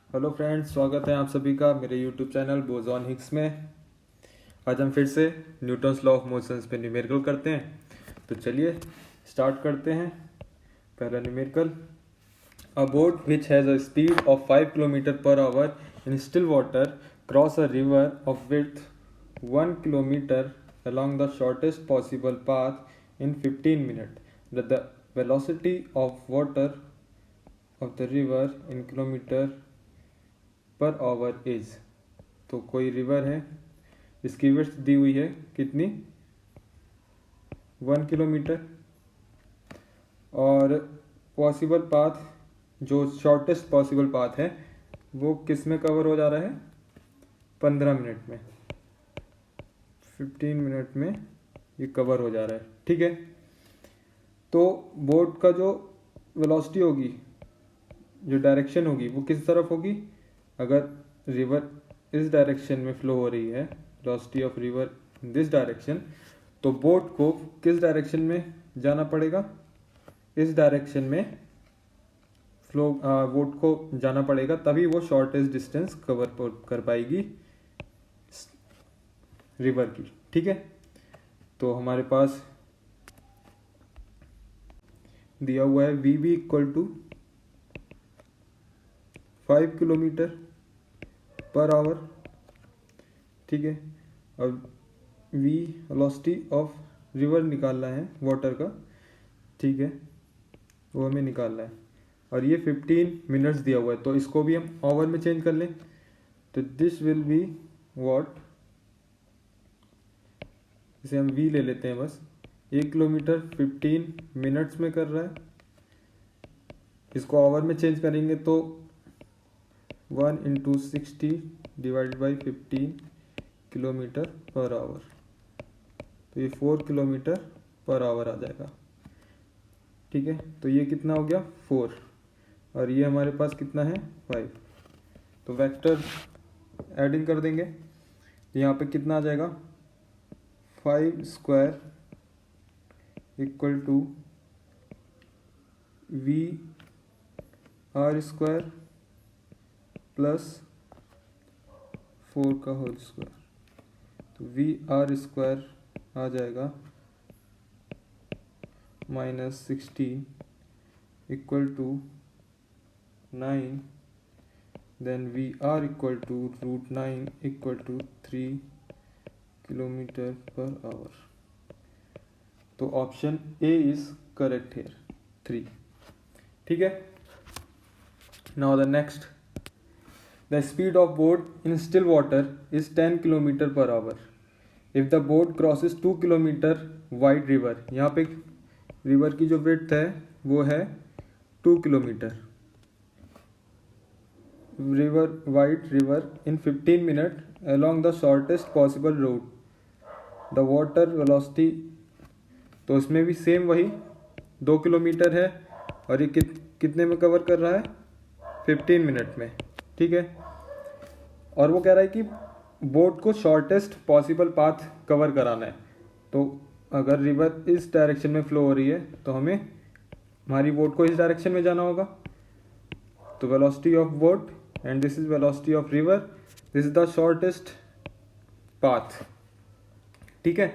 Hello friends, स्वागत है आप सभी का मेरे यूट्यूब चैनल बोज़ॉन हिग्स में। आज हम फिर से न्यूटन्स लॉ ऑफ मोशंस पे न्यूमेरिकल करते हैं। तो चलिए स्टार्ट करते हैं। पहला numerical, a boat which has a speed of 5 kilometre per our in still water cross a river of width 1 kilometre along the shortest possible path in 15 minutes. The velocity of water of the river in kilometer per hour is. तो कोई river है, इसकी width दी हुई है कितनी, 1 kilometre, और possible path जो shortest possible path है वो किस में कवर हो जा रहा है, 15 मिनट में, 15 मिनट में ये कवर हो जा रहा है। ठीक है, तो बोट का जो वेलोसिटी होगी, जो डायरेक्शन होगी वो किस तरफ होगी, अगर रिवर इस डायरेक्शन में फ्लो हो रही है, velocity of river in this direction, तो बोट को किस डायरेक्शन में जाना पड़ेगा, इस डायरेक्शन में फ्लो बोट को जाना पड़ेगा, तभी वो शॉर्टेस्ट डिस्टेंस कवर कर पाएगी रिवर की। ठीक है, तो हमारे पास दिया हुआ है v b equal to 5 kilometre per hour. ठीक है, अब वी वेलोसिटी ऑफ रिवर निकालना है, वाटर का। ठीक है, वो हमें निकालना है, और ये 15 मिनट्स दिया हुआ है, तो इसको भी हम आवर में चेंज कर लें। तो दिस विल बी व्हाट, इसे हम वी ले लेते हैं बस। 1 किलोमीटर 15 मिनट्स में कर रहा है, इसको आवर में चेंज करेंगे तो 1 into 60 divide by 15 kilometre per hour, तो ये 4 किलोमीटर पर आवर आ जाएगा। ठीक है, तो ये कितना हो गया, 4, और ये हमारे पास कितना है, 5। तो वेक्टर एडिंग कर देंगे, तो यहाँ पे कितना आ जाएगा, 5 square equal to V R square plus 4 का होल स्क्वायर, तो वी आर स्क्वायर आ जाएगा -16 equal to 9, then V R equal to √9 equal to 3 kilometre per hour. तो option A is correct here, 3। ठीक है, now the next, the speed of boat in still water is 10 kilometre per hour if the boat crosses 2 kilometre wide river. यहाँ पे river की जो width है वो है 2 kilometre, river wide river in 15 minute along the shortest possible route, the water velocity. तो इसमें भी सेम वही 2 किलोमीटर है, और ये कितने में कवर कर रहा है, 15 मिनट में। ठीक है, और वो कह रहा है कि बोट को शॉर्टेस्ट पॉसिबल पाथ कवर कराना है। तो अगर रिवर इस डायरेक्शन में फ्लो हो रही है तो हमें हमारी बोट को इस डायरेक्शन में जाना होगा। तो velocity of boat and this is velocity of river, this is the shortest path. ठीक है,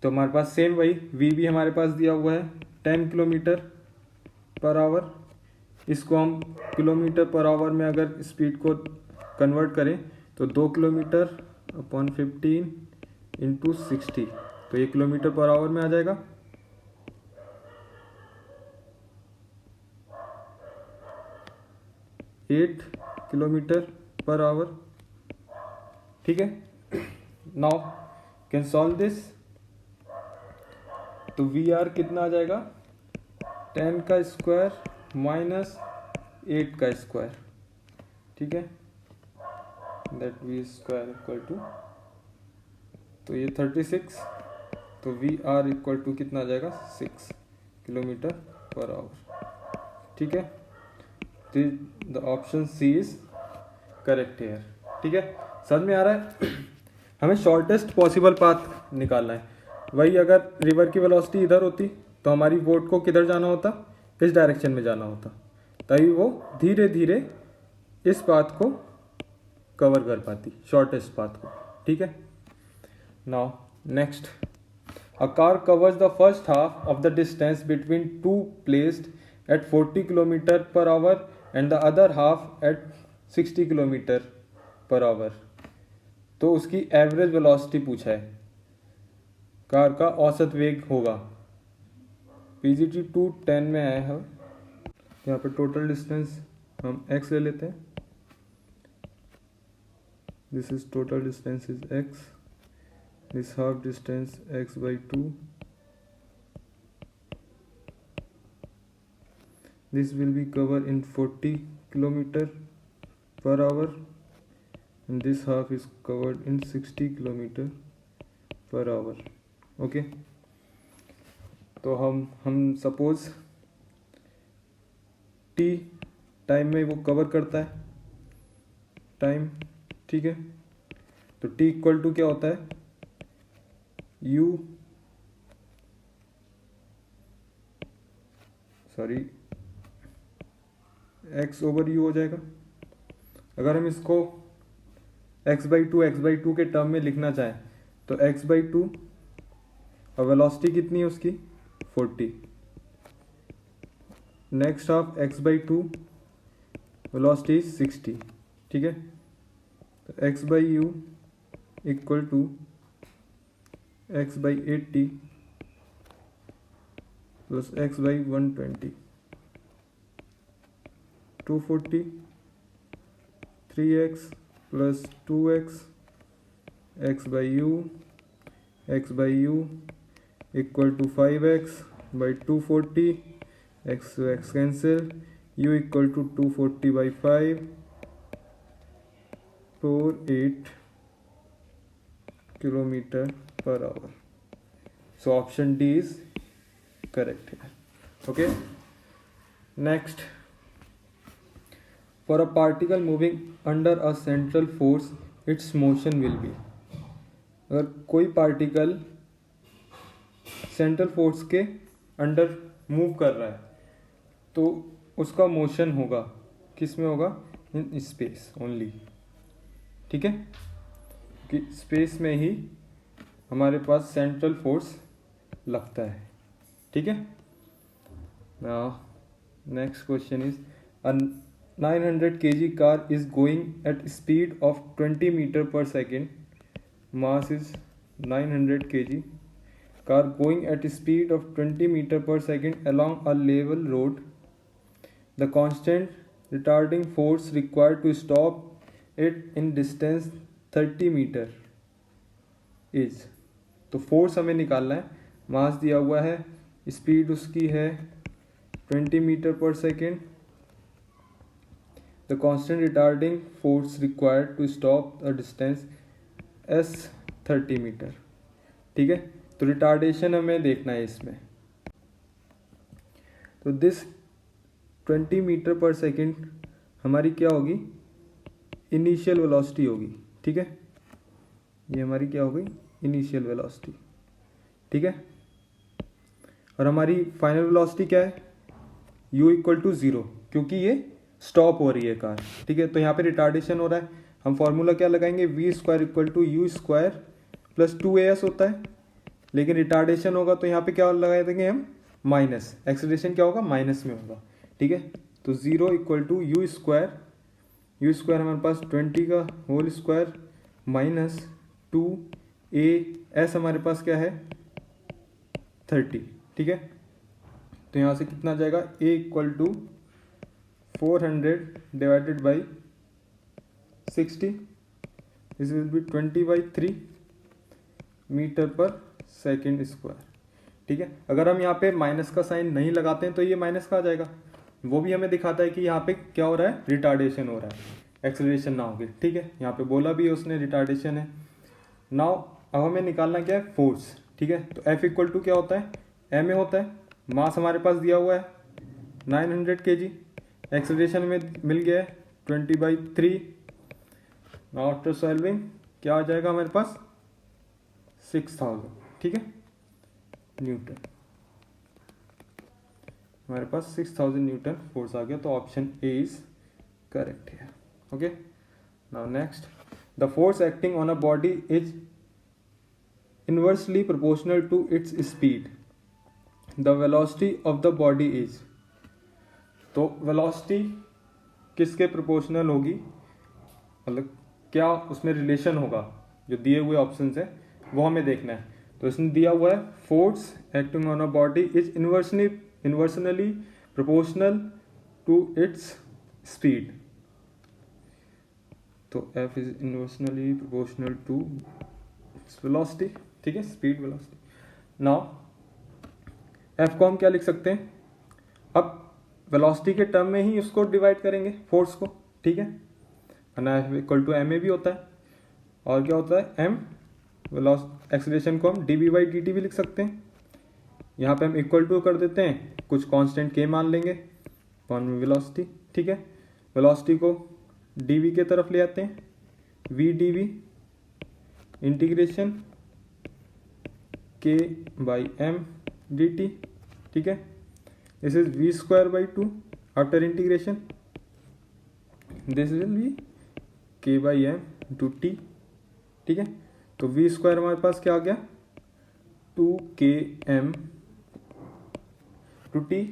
तो हमारे पास सेम वही वी भी हमारे पास दिया हुआ है 10 किलोमीटर पर आवर। इसको हम किलोमीटर पर आवर में अगर स्पीड को कन्वर्ट करें तो 2 किलोमीटर अपॉन 15 इंटू 60, तो ये किलोमीटर पर आवर में आ जाएगा। Eight kilometre per hour. ठीक है, नाउ कैन सॉल्व दिस। तो वी आर कितना आ जाएगा, 10 का स्क्वायर माइनस 8 का स्क्वायर। ठीक है, that v square equal to, तो ये 36, तो वी आर इक्वल टू कितना आ जाएगा, 6 किलोमीटर पर आवर। ठीक है, the option C is correct here. ठीक है, समझ में आ रहा है। हमें शॉर्टेस्ट पॉसिबल पाथ निकालना है। वही अगर रिवर की वेलोसिटी इधर होती तो हमारी बोट को किधर जाना होता, इस डायरेक्शन में जाना होता, तभी वो धीरे धीरे इस पाथ को कवर कर पाती, शॉर्टेस्ट पाथ को, ठीक है। Now next, a car covers the first half of the distance between two placed at 40 kilometre per hour and the other half at 60 kilometre per hour. तो उसकी एवरेज वेलोसिटी पूछा है, car का औसत वेग होगा। पीजीटी 210 में आया है। यहाँ पे टोटल डिस्टेंस हम x ले लेते हैं, this is total distance is x, this half distance x/2, this will be covered in 40 kilometer per hour and this half is covered in 60 kilometer per hour। Okay, तो हम suppose t time में वो cover करता है time, ठीक है। तो t equal to क्या होता है, u sorry x over u हो जाएगा। अगर हम इसको x/2 के टर्म में लिखना चाहें तो x/2 और वेलोसिटी कितनी है उसकी 40, नेक्स्ट हाफ x/2 वेलोसिटी 60, ठीक है। तो x/u equal to x/80 plus x/120, 240, 3x plus 2x, x/u equal to 5x by 240, x cancel, u equal to 240 by 5, 48 kilometre per hour. So option D is correct है। Okay, next, for a particle moving under a central force its motion will be। अगर कोई particle central force के under move कर रहा है तो उसका motion होगा, किस में होगा, इन स्पेस ओनली, ठीक है, कि स्पेस में ही हमारे पास सेंट्रल फोर्स लगता है, ठीक है। Now next question is, 900 kg car is going at speed of 20 meter per second, mass is 900 kg, car going at speed of 20 meter per second along a level road, the constant retarding force required to stop it in distance 30 meter is। तो force हमें निकालना है, मास दिया हुआ है, speed उसकी है 20 metre per second, the constant retarding force required to stop a distance s 30 metre, ठीक है। तो रिटार्डेशन हमें देखना है इसमें, तो दिस 20 मीटर पर सेकेंड हमारी क्या होगी, इनिशियल वेलोसिटी होगी, ठीक है। ये हमारी क्या हो गई, इनिशियल वेलोसिटी, ठीक है। और हमारी फाइनल वेलोसिटी क्या है, u इक्वल टू 0, क्योंकि ये स्टॉप हो रही है कार, ठीक है। तो यहाँ पे रिटार्डेशन हो रहा है, हम फॉर्मूला क्या लगाएंगे, v² equal to u² plus 2as होता है, लेकिन रिटार्डेशन होगा तो यहाँ पे क्या लगा देंगे हम, माइनस, एक्सेलरेशन क्या होगा, माइनस में होगा, ठीक है। तो 0 इक्वल टू u² हमारे पास 20 का होल स्क्वायर माइनस 2as हमारे पास क्या है 30, ठीक है। तो यहाँ से कितना जाएगा, a equal to 400 divided by 60, this will be 20/3 metre per second square, ठीक है। अगर हम यहाँ पे माइनस का साइन नहीं लगाते हैं तो ये माइनस का आ जाएगा, वो भी हमें दिखाता है कि यहाँ पे क्या हो रहा है, रिटार्डेशन हो रहा है, एक्सेलरेशन ना होगी, ठीक है। यहाँ पे बोला भी उसने रिटार्डेशन है। नाउ अब हमें निकालना क्या है, फोर्स, ठीक है। तो F इक्वल टू क्या होता है, m होता है, मास हमारे पास दिया हुआ है 900 kg, एक्सेलरेशन में मिल गया है 20/3। नाउ आफ्टर सॉल्विंग क्या आ जाएगा हमारे पास, 6000, ठीक है, न्यूटन, हमारे पास 6000 न्यूटन फोर्स आ गया। तो ऑप्शन ए इज करेक्ट है। Okay, now next, the force acting on a body is inversely proportional to its speed. The velocity of the body is, तो वेलोसिटी किसके प्रोपोर्शनल होगी, मतलब क्या उसमें रिलेशन होगा, जो दिए हुए ऑप्शन है वो हमें देखना है। तो इसमें दिया हुआ है force acting on a body is inversely proportional to its speed. तो F is inversely proportional to velocity, ठीक है, स्पीड वेलोसिटी। नाउ F को हम क्या लिख सकते हैं, अब वेलोसिटी के टर्म में ही उसको डिवाइड करेंगे फोर्स को, ठीक है, ना इक्वल टू एम ए भी होता है, और क्या होता है एम एक्सीलरेशन को हम d v by d t भी लिख सकते हैं। यहाँ पे हम इक्वल टू कर देते हैं, कुछ कांस्टेंट के मान लेंगे अपॉन वेलोसिटी, ठीक है। वेलोसिटी को डी वी के तरफ ले आते हैं, वी डी वी इंटीग्रेशन के बाई एम डी टी, ठीक है। This is v square by two after integration, this will be k by m two t, ठीक है। तो वी स्क्वायर हमारे पास क्या आ गया, two k m two t,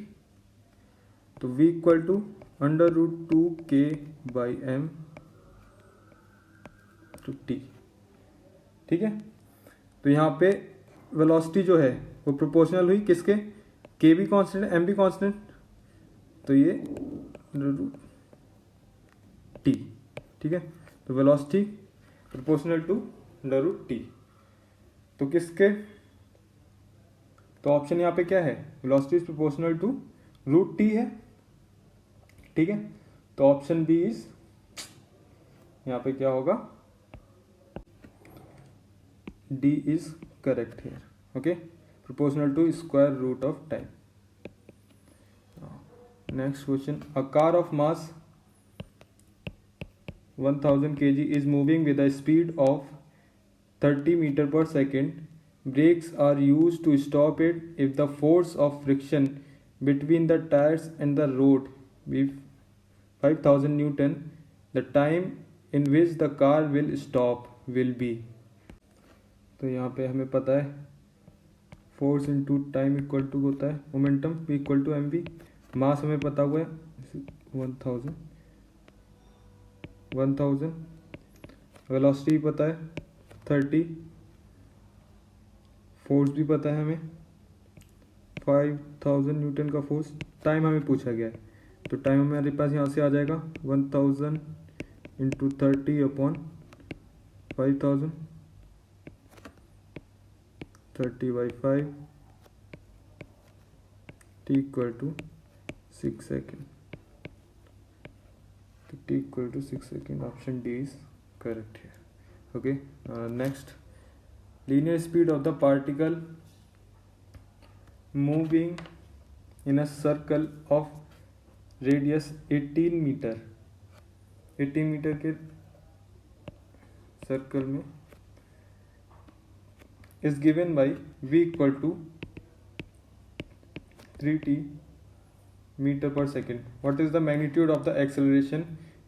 तो v equal to under root two k by m two t, ठीक है। तो यहाँ पे वेलोसिटी जो है वो प्रोपोर्शनल हुई किसके, के भी कांस्टेंट है एम भी कांस्टेंट, तो ये रूट टी, ठीक है। तो velocity proportional to under root t, तो किसके, तो ऑप्शन यहाँ पे क्या है, velocity is proportional to root t है, ठीक है। तो ऑप्शन बी इज, यहाँ पे क्या होगा, D is correct here, okay, proportional to square root of time. Next question, a car of mass 1000 kg is moving with a speed of 30 meter per second. Brakes are used to stop it if the force of friction between the tires and the road be 5000 Newton. The time in which the car will stop will be. तो यहाँ पे हमें पता है force into time equal to होता है momentum भी equal to m v, mass हमें पता हुआ है 1000, वेलोसिटी पता है 30, फोर्स भी पता है हमें 5000 न्यूटन का फोर्स, टाइम हमें पूछा गया है, तो टाइम हमारे पास यहाँ से आ जाएगा 1000 into 30 upon 5000, 30 by 5 t equal to 6 second, t equal to 6 seconds, option D is correct here, okay. Next, linear speed of the particle moving in a circle of radius 18 meter, 18 metre के circle में is given by v equal to 3t meter per second. What is the magnitude of the acceleration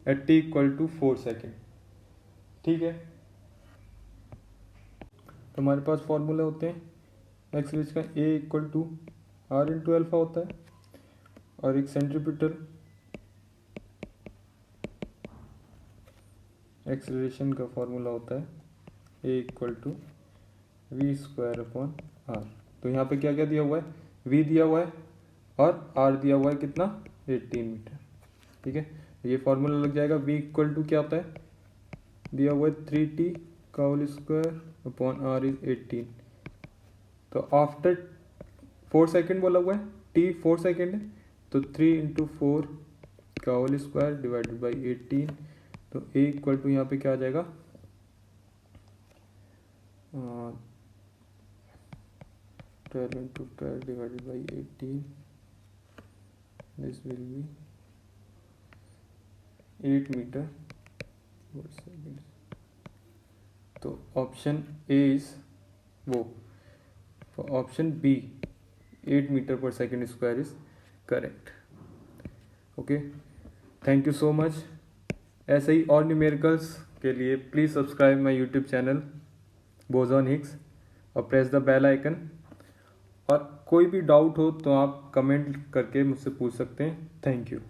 at t equal to 4 second? ठीक है, तो हमारे पास formula होते हैं acceleration का, a equal to r into alpha होता है, और एक सेंट्रीपिटल एक्सेलरेशन का फॉर्मूला होता है a equal to v square upon r. तो यहाँ पे क्या क्या दिया हुआ है, v दिया हुआ है और r दिया हुआ है कितना, 18 मीटर, ठीक है। ये फॉर्मूला लग जाएगा, v इक्वल टू क्या होता है, दिया हुआ है 3t का whole square upon r is 18, तो आफ्टर 4 सेकेंड बोला हुआ है, t 4 सेकेंड है, तो 3 इंटू 4 का होल स्क्वायर डिवाइडेड बाई 18, तो a इक्वल टू यहाँ पे क्या आ जाएगा, 12 into 12 divided by 18, this will be 8 meter per second. तो ऑप्शन ए इज वो, option B 8 metre per second square is correct, okay. Thank you so much. ऐसे ही और numericals के लिए please subscribe my YouTube channel boson Higgs और press the bell icon. और कोई भी डाउट हो तो आप कमेंट करके मुझसे पूछ सकते हैं। Thank you.